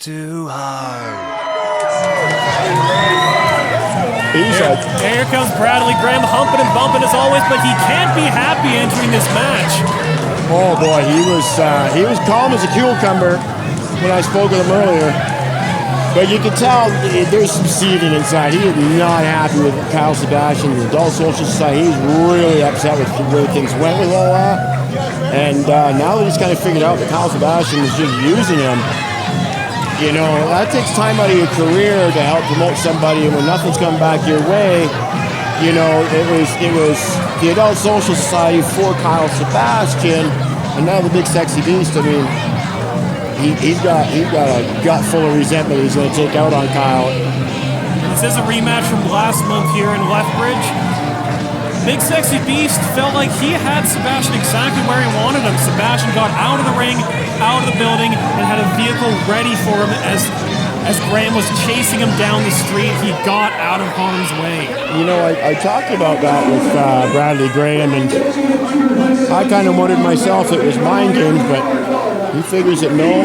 too hard. Here comes Bradley Graham, humping and bumping as always, but he can't be happy entering this match. Oh boy, he was calm as a cucumber when I spoke with him earlier. But you can tell there's some seething inside. He is not happy with Kyle Sebastian, the Adult Social Society. He's really upset with the way things went with all that. And now that he's kind of figured out that Kyle Sebastian is just using him, you know, that takes time out of your career to help promote somebody, and when nothing's coming back your way, you know, it was the Adult Social Society for Kyle Sebastian, and now the Big Sexy Beast. I mean, he's got a gut full of resentment he's going to take out on Kyle. This is a rematch from last month here in Lethbridge. Big Sexy Beast felt like he had Sebastian exactly where he wanted him. Sebastian got out of the ring, out of the building, and had a vehicle ready for him as Graham was chasing him down the street. He got out of harm's way. You know, I talked about that with Bradley Graham, and I kind of wondered myself it was mind games, but he figures that no,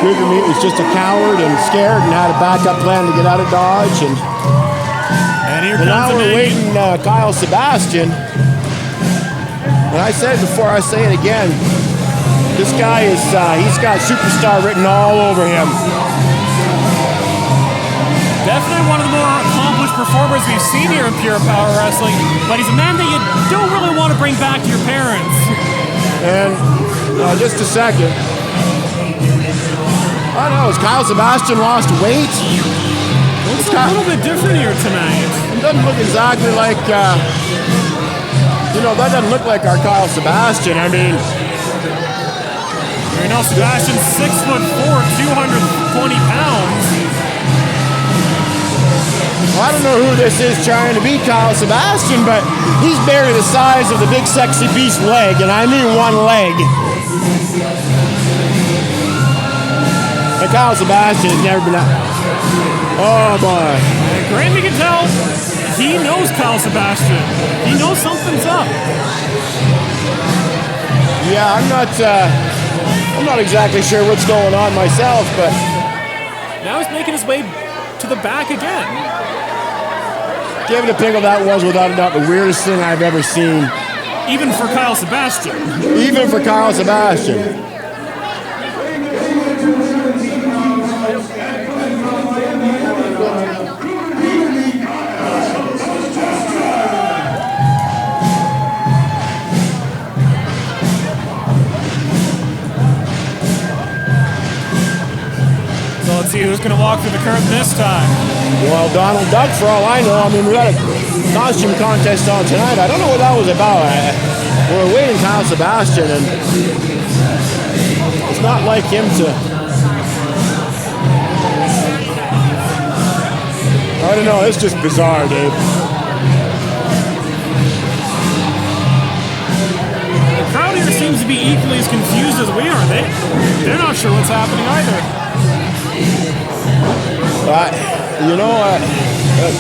Cougar Meat was just a coward and scared and had a backup plan to get out of Dodge. And here comes now we're waiting Kyle Sebastian. And I said it before, I say it again. This guy is, he's got superstar written all over him. Definitely one of the more accomplished performers we've seen here in Pure Power Wrestling, but he's a man that you don't really want to bring back to your parents. And just a second. I don't know, has Kyle Sebastian lost weight? Looks a little bit different here tonight. It doesn't look exactly like, you know, that doesn't look like our Kyle Sebastian. I mean, you know, Sebastian's 6'4", 220 pounds. Well, I don't know who this is trying to beat Kyle Sebastian, but he's barely the size of the Big Sexy Beast leg, and I mean one leg. But Kyle Sebastian has never been out. Oh boy. Graham, you can tell, he knows Kyle Sebastian. He knows something's up. Yeah, I'm not exactly sure what's going on myself, but now he's making his way to the back again. Give it a pickle, that was without a doubt the weirdest thing I've ever seen. Even for Kyle Sebastian. Even for Kyle Sebastian. Let's see who's going to walk through the curtain this time. Well, Donald Duck, for all I know. I mean, we got a costume contest on tonight. I don't know what that was about. We're awaiting Kyle Sebastian, and it's not like him to... I don't know. It's just bizarre, Dave. The crowd here seems to be equally as confused as we are. They're not sure what's happening either. You know,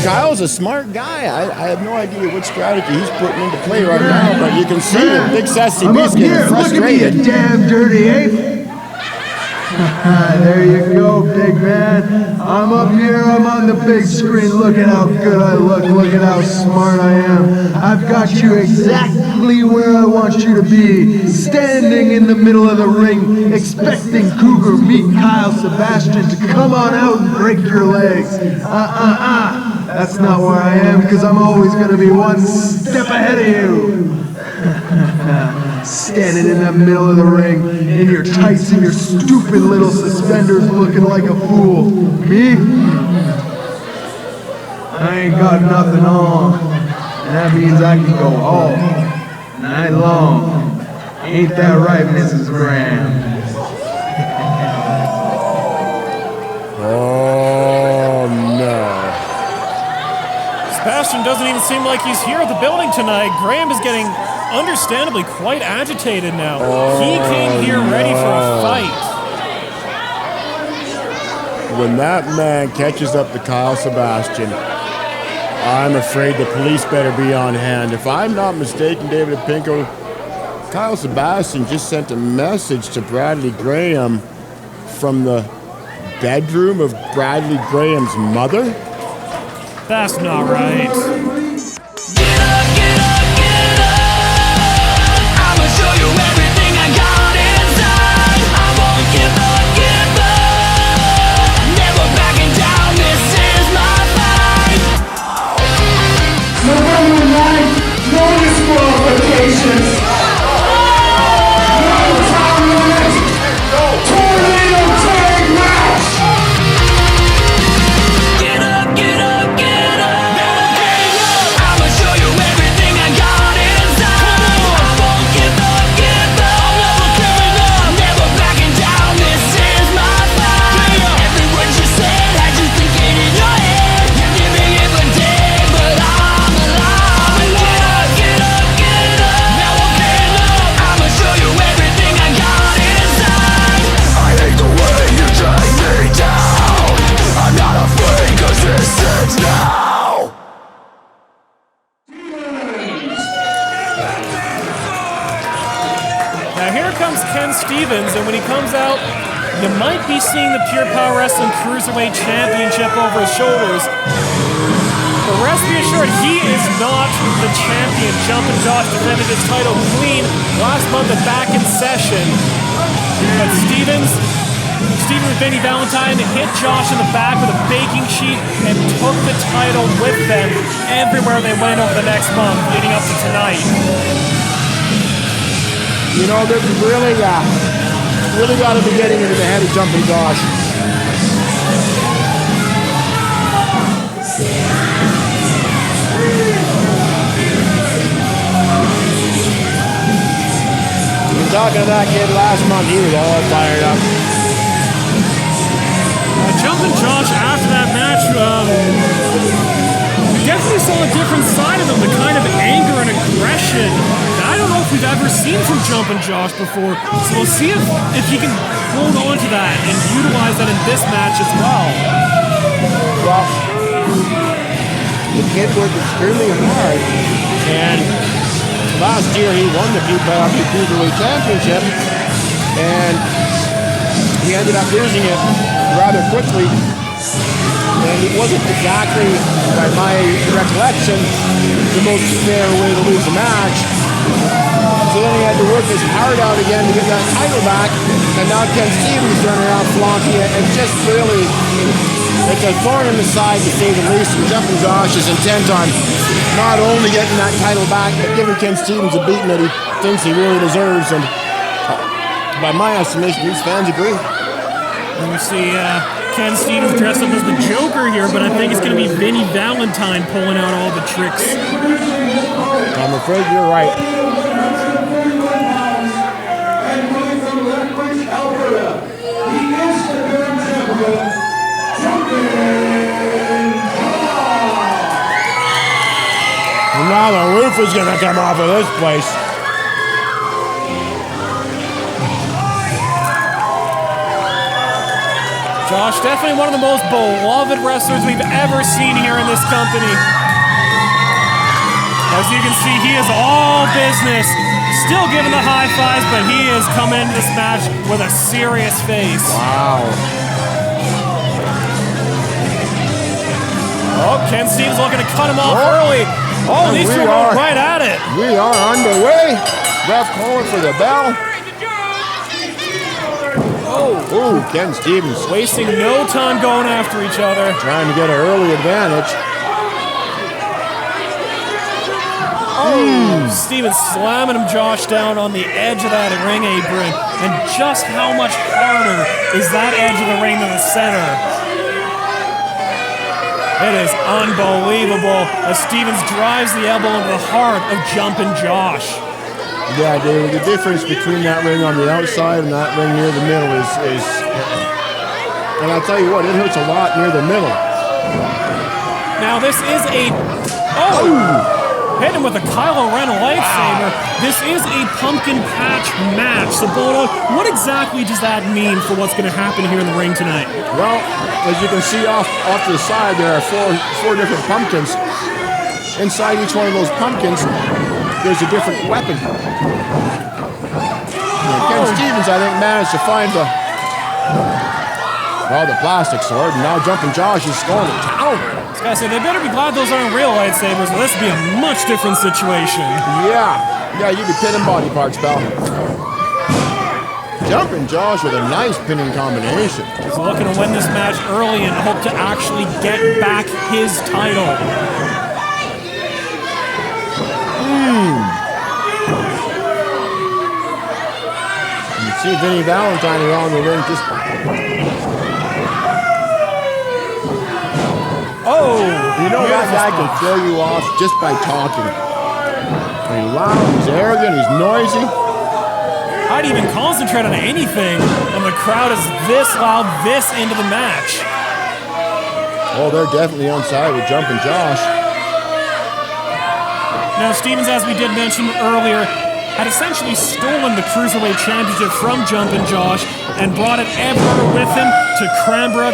Kyle's a smart guy. I have no idea what strategy he's putting into play right now, but you can see the Big Sexy Beast getting frustrated. Look at me, you damn dirty ape. There you go, big man. I'm up here, I'm on the big screen. Look at how good I look, look at how smart I am. I've got you exactly where I want you to be. Standing in the middle of the ring, expecting Cougar Meat Kyle Sebastian to come on out and break your legs. That's not where I am, because I'm always going to be one step ahead of you. Standing in the middle of the ring, in your tights and your stupid little suspenders, looking like a fool. Me? I ain't got nothing on. And that means I can go all night long. Ain't that right, Mrs. Graham? Oh, no. Sebastian doesn't even seem like he's here at the building tonight. Graham is getting understandably quite agitated now. He came here ready for a fight. When that man catches up to Kyle Sebastian, I'm afraid the police better be on hand. If I'm not mistaken, David Pinko, Kyle Sebastian just sent a message to Bradley Graham from the bedroom of Bradley Graham's mother? That's not right. Get up, get up, get up. I'ma show you everything I got inside. I won't give up. Never backing down, this is my fight. November 9th, no disqualifications. No time limit. Tornado tag match. Get up, get up, get up. I'ma show you everything I got inside. I won't give up. Never backing down, this is my fight. Every word you said had you thinking in your head. You're giving it for dead, but I'm alive. Get up, get up, get up. Now I'm getting up. I'ma show you everything I got inside. I hate the way you take me down. I'm not afraid, cause this ends now. Now here comes Kenn Stevens, and when he comes out, you might be seeing the Pure Power Wrestling Cruiserweight Championship over his shoulders. But rest be assured, he is not the champion. Jumpin Josh defended his title clean last month at Back in Session. But Stevens with Vinny Valentine hit Josh in the back with a baking sheet and took the title with them everywhere they went over the next month leading up to tonight. You know, they've really got to be getting into the head of Jumpin Josh. You're talking to that kid last month, he was all fired up. Jumpin Josh after that match, we definitely saw a different side of him, the kind of anger and aggression that I don't know if we've ever seen from Jumpin Josh before. So we'll see if he can hold on to that and utilize that in this match as well. Well, the kid worked extremely hard, and last year he won the PPW Cruiserweight Championship, and he ended up losing it rather quickly, and it wasn't exactly, by my recollection, the most fair way to lose a match. So then he had to work his heart out again to get that title back, and now Kenn Stevens running around flunking it, and just really, it's a thorn in the side to say the least, and Jumpin Josh is intent on not only getting that title back, but giving Kenn Stevens a beating that he thinks he really deserves, and by my estimation, these fans agree. And we see Kenn Stevens dressed up as the Joker here, but I think it's going to be Vinny Valentine pulling out all the tricks. I'm afraid you're right. And now the roof is going to come off of this place. Josh, definitely one of the most beloved wrestlers we've ever seen here in this company. As you can see, he is all business. Still giving the high fives, but he is coming into this match with a serious face. Wow. Oh, Kenn Stevens looking to cut him off early. Oh, these two are right at it. We are underway. Ref calling for the bell. Oh, Kenn Stevens Wasting no time going after each other. trying to get an early advantage. Oh, Stevens slamming him, Josh, down on the edge of that ring apron. And just how much harder is that edge of the ring than the center? It is unbelievable as Stevens drives the elbow into the heart of Jumpin Josh. Yeah, David, the difference between that ring on the outside and that ring near the middle is and I'll tell you what, it hurts a lot near the middle. Now this is a... Hit him with a Kylo Ren lightsaber. This is a pumpkin patch match. So, Bolo, what exactly does that mean for what's going to happen here in the ring tonight? Well, as you can see off to the side, there are four different pumpkins. Inside each one of those pumpkins, there's a different weapon. Kenn Stevens, I think, managed to find the Oh, the plastic sword. And now Jumpin' Josh is going to town. I was gonna say, they better be glad those aren't real lightsabers, or this would be a much different situation. Yeah. Yeah, you'd be pinning body parts, pal. Jumpin' Josh with a nice pinning combination. He's looking to win this match early and hope to actually get back his title. You see Vinny Valentine around the ring just... Oh! You know that guy can throw you off just by talking. He's loud, he's arrogant, he's noisy. I'd even concentrate on anything when the crowd is this loud, this into the match. Oh, they're definitely on side with Jumpin' Josh. Now, Stevens, as we did mention earlier, had essentially stolen the Cruiserweight Championship from Jumpin' Josh and brought it everywhere with him to Cranbrook,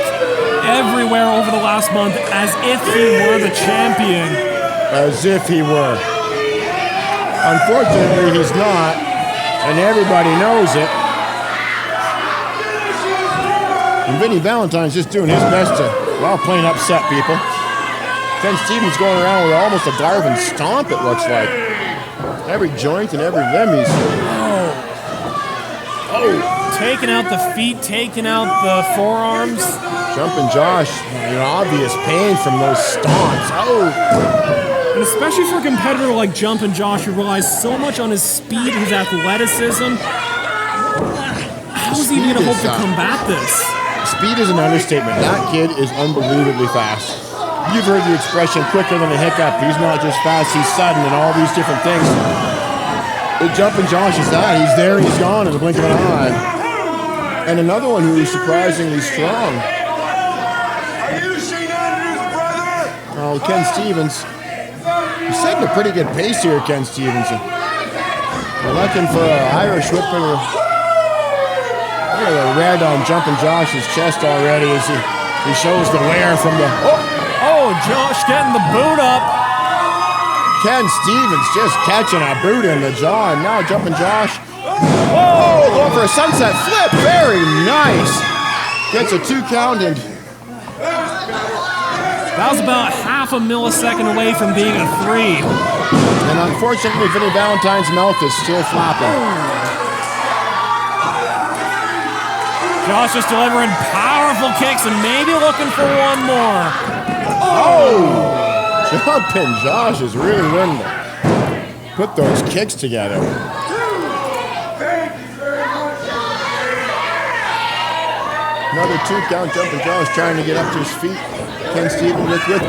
everywhere over the last month, as if he were the champion. As if he were. Unfortunately, he's not, and everybody knows it. And Vinny Valentine's just doing his best to, well, plain upset people. Kenn Stevens going around with almost a Garvin stomp, it looks like. Every joint and every limb he's... Oh, taking out the feet, taking out the forearms. Jumpin' Josh, in obvious pain from those stomps. Oh! And especially for a competitor like Jumpin' Josh, who relies so much on his speed, his athleticism. How's he going to hope to combat this? Speed is an understatement. That kid is unbelievably fast. You've heard the expression, quicker than a hiccup. He's not just fast, he's sudden and all these different things. But Jumpin' Josh is that. He's there and he's gone in the blink of an eye. And another one who is surprisingly strong. Oh, Kenn Stevens. He's setting a pretty good pace here, Kenn Stevens. We're looking for an Irish whip. Look at the red on Jumpin' Josh's chest already as he shows the wear from the... Oh, Josh getting the boot up. Kenn Stevens just catching a boot in the jaw, and now Jumpin' Josh. Whoa, going for a sunset flip. Very nice. Gets a 2 count, and that was about half a millisecond away from being a 3. And unfortunately, Vinny Valentine's mouth is still flapping. Josh just delivering powerful kicks and maybe looking for one more. Oh! Jumpin' Josh is really learning to put those kicks together. Another 2 count. Jumpin' Josh trying to get up to his feet. Kenn Stevens with.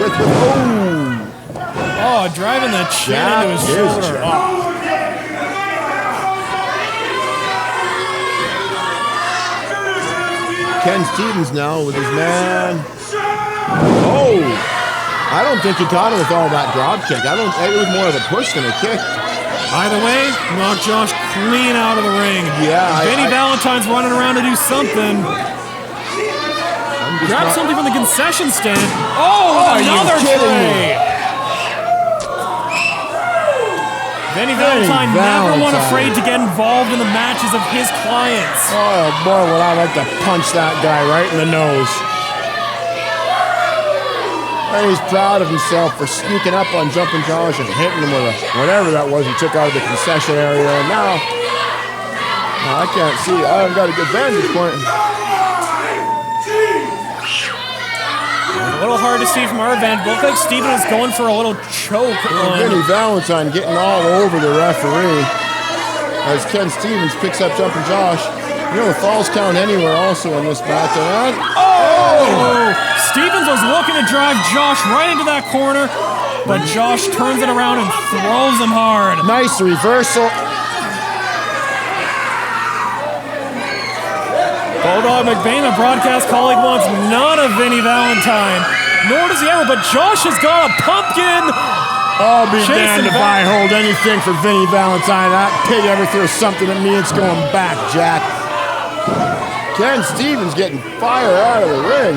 Oh, driving the chin into his shoulder. Kenn Stevens now with his man. Oh! I don't think he caught him with all that drop kick. It was more of a push than a kick. Either way, knocked Josh clean out of the ring. Yeah. Vinny Valentine's running around to do something. Grab something from the concession stand. Oh, another tray. Vinny Valentine never one afraid to get involved in the matches of his clients. Oh boy, would I like to punch that guy right in the nose. And he's proud of himself for sneaking up on Jumpin' Josh and hitting him with whatever that was he took out of the concession area. And now I can't see. I haven't got a good vantage point. A little hard to see from our vantage. Looked like Steven was going for a little choke on Vinny Valentine getting all over the referee as Kenn Stevens picks up Jumpin' Josh. You know, the falls count anywhere also in this match. Oh! Stevens was looking to drive Josh right into that corner, but Josh turns it around and throws him hard. Nice reversal. Bulldog McBain, a broadcast colleague, wants none of Vinny Valentine. Nor does he ever, but Josh has got a pumpkin. I'll be damned if I hold anything for Vinny Valentine. That pig ever throws something at me, it's going back, Jack. Kenn Stevens getting fire out of the ring.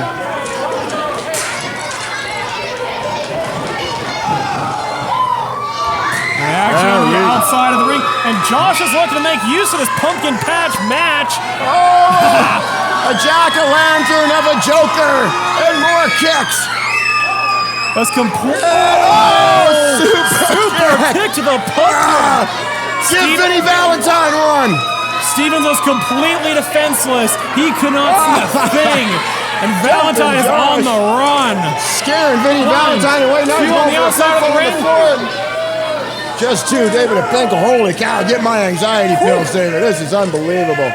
Action on the outside of the ring, and Josh is looking to make use of this pumpkin patch match. Oh! A jack-o'-lantern of a joker and more kicks. That's complete. Oh, Super kick to the pumpkin. Give Vinny Valentine one. Stevens was completely defenseless. He could not see a thing. And Valentine is on the run. Scaring Vinny Valentine away. Now he's on going the for a outside of the ring. Just two, David Apenko. Holy cow, get my anxiety pills, David. This is unbelievable.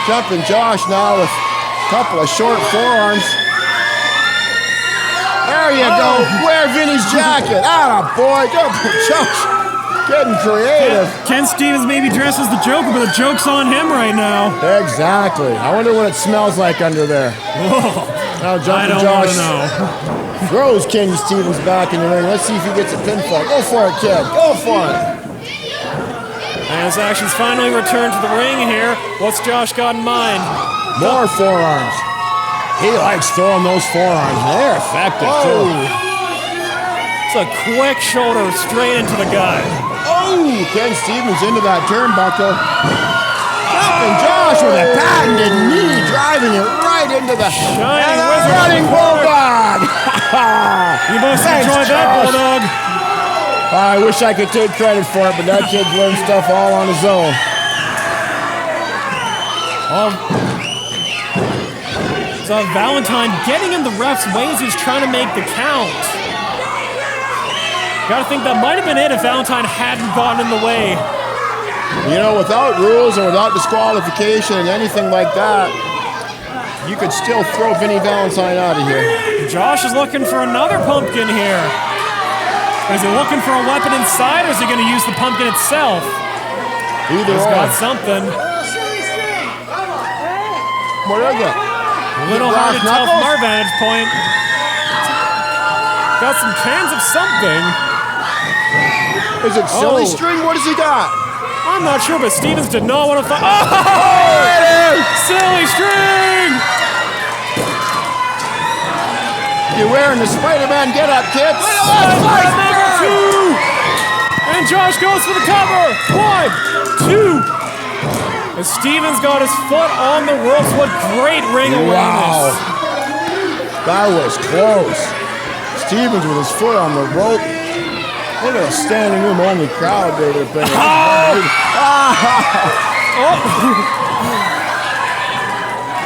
Jumpin' Josh now with a couple of short forearms. There you go. Wear Vinny's jacket. Boy, Jumpin' Josh getting creative. Kenn Stevens maybe dresses the Joker, but the joke's on him right now. Exactly. I wonder what it smells like under there. Now Jumpin' Josh throws Kenny Stevens back in the ring. Let's see if he gets a pinfall. Go for it, kid. Go for it. And his actions finally return to the ring here. What's Josh got in mind? More forearms. He likes throwing those forearms. They're effective, too. It's a quick shoulder straight into the gut. Oh, Kenn Stevens into that turnbuckle. Jumpin' Josh with a patented knee, driving it right into the Shining running bulldog. You must enjoy that, Bulldog. I wish I could take credit for it, but that kid learned stuff all on his own. So Valentine getting in the ref's ways, he's trying to make the count. Gotta think that might have been it if Valentine hadn't gotten in the way. You know, without rules and without disqualification and anything like that, you could still throw Vinny Valentine out of here. Josh is looking for another pumpkin here. Is he looking for a weapon inside, or is he going to use the pumpkin itself? Either He's or. got something. What is it? A little hard to tell from our vantage point. Got some cans of something. Is it silly string? What has he got? I'm not sure, but Stevens did not want to fight. There it is! Silly string! You're wearing the Spider-Man get-up, kids. Number two! And Josh goes for the cover. 1, 2. And Stevens got his foot on the ropes. What great ring awareness. That was close. Stevens with his foot on the rope. Look at a standing room only crowd, David.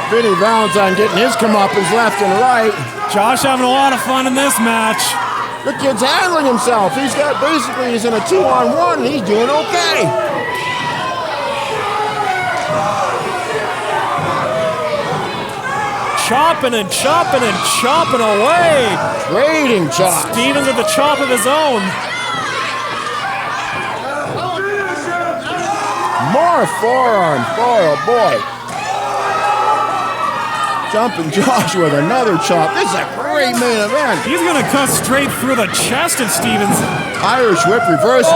Vinny Valentine getting his comeuppance left and right. Josh having a lot of fun in this match. The kid's handling himself. He's in a 2-on-1 and he's doing okay. Chopping and chopping and chopping away. Trading chops. Stevens with a chop of his own. More forearm. Boy, oh boy. Jumpin' Josh with another chop. This is a great main event. He's going to cut straight through the chest of Stevens. Irish whip reverse.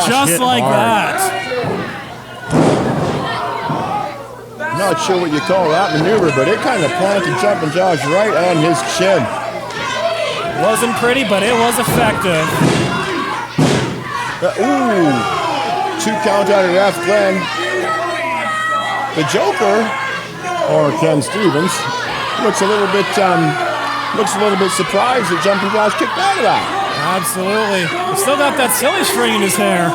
Just like that. Not sure what you call that maneuver, but it kind of planted Jumpin' Josh right on his chin. Wasn't pretty, but it was effective. Two count out of ref Glenn. The Joker, or Kenn Stevens, looks a little bit surprised that Jumpin' Josh kicked out of that. Absolutely. He's still got that silly string in his hair.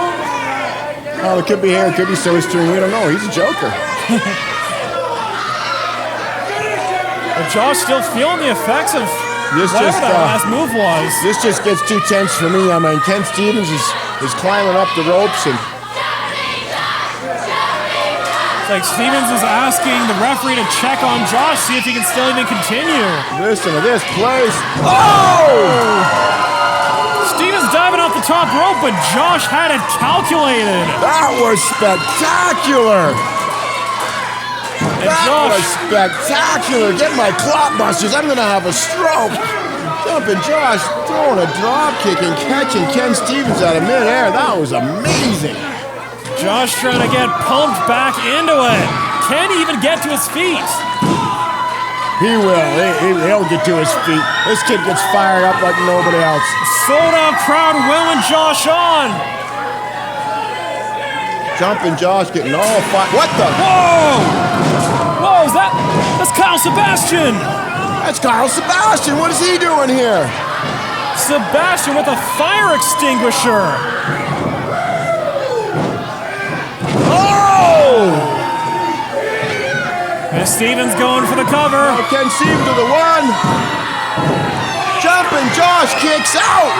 Oh, it could be hair, it could be silly string. We don't know. He's a Joker. But Josh still feeling the effects of whatever that last move was. This just gets too tense for me. I mean, Kenn Stevens is climbing up the ropes and like Stevens is asking the referee to check on Josh, see if he can still even continue. Listen to this place. Oh! Stevens diving off the top rope, but Josh had it calculated. That was spectacular. That was spectacular. Get my clot busters. I'm going to have a stroke. Jumpin' Josh throwing a drop kick and catching Kenn Stevens out of midair. That was amazing. Josh trying to get pumped back into it. Can he even get to his feet? He will. He'll get to his feet. This kid gets fired up like nobody else. Sold out crowd willing Josh on. Jumpin' Josh getting all fired. What the? Whoa, that's Kyle Sebastian. That's Kyle Sebastian. What is he doing here? Sebastian with a fire extinguisher. Oh! And Stevens going for the cover. Now Kenn Stevens to the one. Jumpin' Josh kicks out.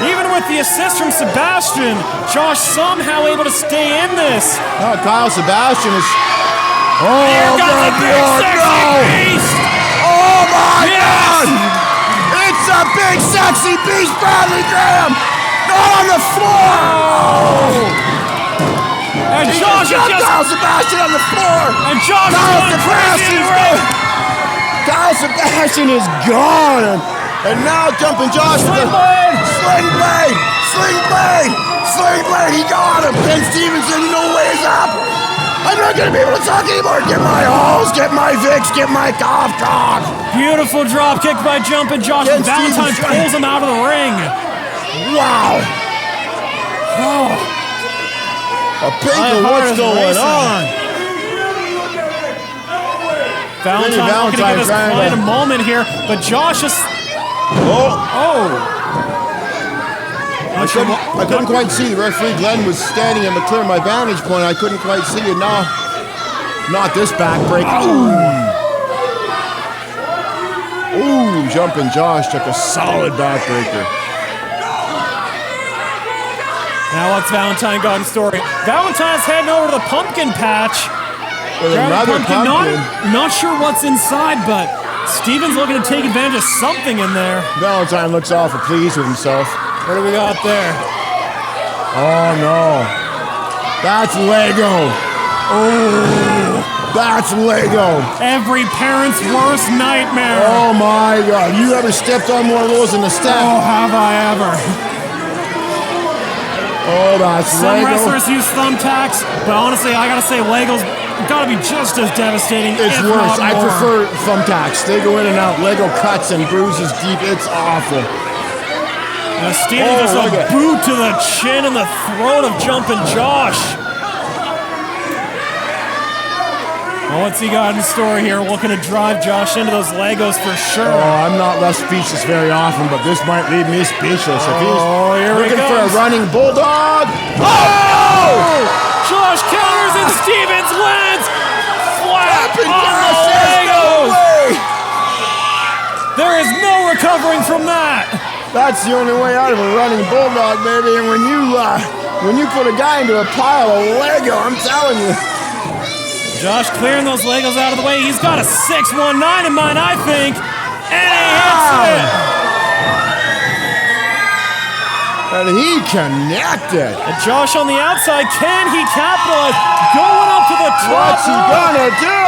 Even with the assist from Sebastian, Josh somehow able to stay in this. Oh, Kyle Sebastian is... Here Oh, comes the good big Lord, sexy no! beast. Oh, my Yes! God! It's a big, sexy beast, Bradley Graham! Not on the floor! And He Josh just got is just... Kyle Sebastian on the floor! And Josh is Kyle going crazy in the ring. Kyle Sebastian is gone! And now Jumpin' Josh with Sling a... blade. Sling blade! Sling blade! Sling blade! He got him! Kenn Stevens in no ways up! I'm not gonna be able to talk anymore! Get my halls! Get my Vicks! Get my cough drop! Beautiful drop kick by Jumpin' Josh. Kenn Valentine Stevens pulls him out of the ring. Wow! A pink of what's going on? Valentine looking to give his client a moment here, but Josh is... I couldn't quite see. The referee Glenn was standing in the clear of my vantage point. I couldn't quite see it. No, not this backbreak. Ooh, Jumpin' Josh took a solid backbreaker. Now what's Valentine got in store? Valentine's heading over to the pumpkin patch. With Grab another the pumpkin. Not sure what's inside, but Stevens looking to take advantage of something in there. Valentine looks awful pleased with himself. What do we got there? Oh no, that's Lego. Oh, that's Lego. Every parent's worst nightmare. Oh my God, you ever stepped on one of those in the step? Oh, have I ever. Oh, that's Some Lego. wrestlers use thumbtacks, but honestly, I gotta say, Lego's gotta be just as devastating. It's if worse. not I more. prefer thumbtacks. They go in and out. Lego cuts and bruises deep. It's awful. Now Stevens does look a at- boot to the chin and the throat of Jumpin' Josh. Well, what's he got in store here? Looking to drive Josh into those Legos for sure. Oh, I'm not left speechless very often, but this might leave me speechless. If he's Here he looking for a goes. running bulldog. Oh! Josh counters and Stevens wins! Flat Jumpin' on Josh the says no Legos! way. There is no recovering from that! That's the only way out of a running bulldog, baby. And when you put a guy into a pile of Lego, I'm telling you. Josh clearing those Legos out of the way. He's got a 619 in mind, I think. And he hits it! And he connected. And Josh on the outside, can he capitalize? Going up to the top What's he rope. gonna do?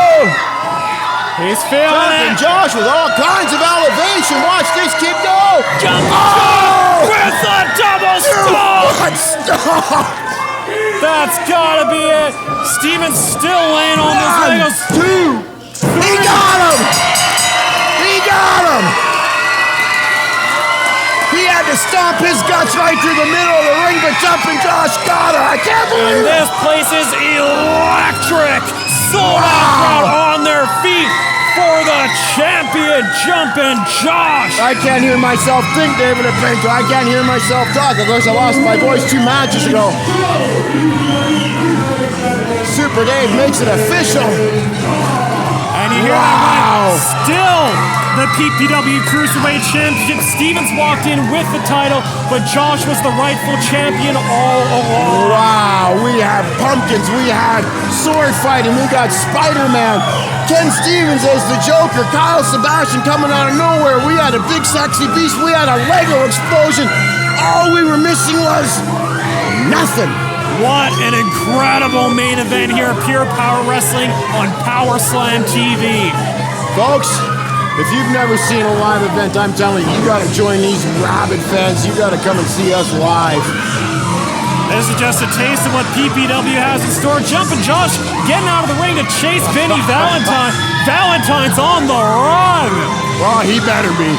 He's feeling Jumpin' it. Josh with all kinds of elevation. Watch this kid go. Jumpin' Oh! with the double stomp. What stop? That's gotta be it. Stevens still laying on those Legos. 1, 2. He got him. He got him. He had to stomp his guts right through the middle of the ring, but Jumpin' Josh got her. I can't And believe it. this place is electric. Sold out crowd on their feet for the champion, Jumpin' Josh. I can't hear myself think, David Pinto. I can't hear myself talk. Of course, I lost my voice 2 matches ago. Super Dave makes it official. And you hear Wow. that right? Still the PPW Cruiserweight Championship. Stevens walked in with the title, but Josh was the rightful champion all along. Wow, we had pumpkins, we had sword fighting, we got Spider-Man, Kenn Stevens as the Joker, Kyle Sebastian coming out of nowhere, we had a big sexy beast, we had a Lego explosion. All we were missing was nothing. What an incredible main event here at Pure Power Wrestling on PowerSlamTV. Folks, if you've never seen a live event, I'm telling you, you gotta join these rabid fans, you gotta come and see us live. This is just a taste of what PPW has in store. Jumpin' Josh getting out of the ring to chase Vinny Valentine. Valentine's on the run. Well, he better be.